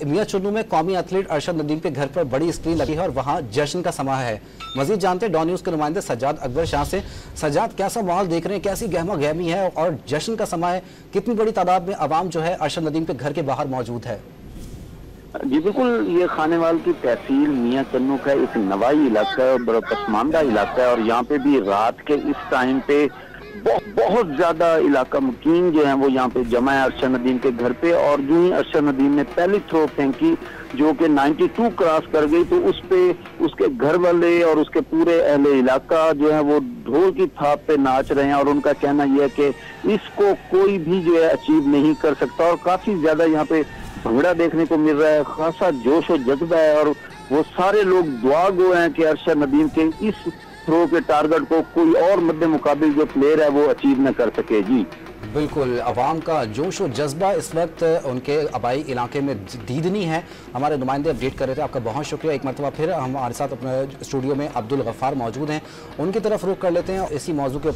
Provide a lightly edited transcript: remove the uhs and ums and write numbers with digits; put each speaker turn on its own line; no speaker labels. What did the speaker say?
मियां चुन्नू में कौमी एथलीट अरशद नदीम के घर पर बड़ी स्क्रीन लगी है और वहां जश्न का समा है। मजीद जानते हैं डॉन न्यूज के नुमाइंदे सज्जाद अकबर शाह से। सज्जाद, कैसा माहौल देख रहे हैं, कैसी गहमा गहमी है और जश्न का समा है, कितनी बड़ी तादाद में अवाम जो है अरशद नदीम के घर के बाहर मौजूद है?
जी बिल्कुल, ये खानेवाल की तहसील मियां चन्नू का एक नवाई इलाका है, बड़ा पसमानदा इलाका है और यहाँ पे भी रात के इस टाइम पे बहुत ज्यादा इलाका मुकीम जो है वो यहाँ पे जमा है अरशद नदीम के घर पे। और जो ही अरशद नदीम ने पहली थ्रो फेंकी जो कि 92 क्रॉस कर गई, तो उस पे उसके घर वाले और उसके पूरे अहले इलाका जो है वो ढोल की थाप पे नाच रहे हैं और उनका कहना यह है कि इसको कोई भी जो है अचीव नहीं कर सकता। और काफी ज्यादा यहाँ पे भंगड़ा देखने को मिल रहा है, खासा जोश और जज्बा है और वो सारे लोग दुआ गो हैं कि अरशद नदीम के इस थ्रो के टारगेट को कोई और मद्दे मुकाबिल जो प्लेयर है वो अचीव न कर सके। जी
बिल्कुल, अवाम का जोश और जज्बा इस वक्त उनके आबाई इलाके में दीदनी है। हमारे नुमाइंदे अपडेट कर रहे थे, आपका बहुत शुक्रिया। एक मरतबा फिर हमारे साथ अपने स्टूडियो में अब्दुल गफ्फार मौजूद हैं, उनकी तरफ रुख कर लेते हैं इसी मौजू के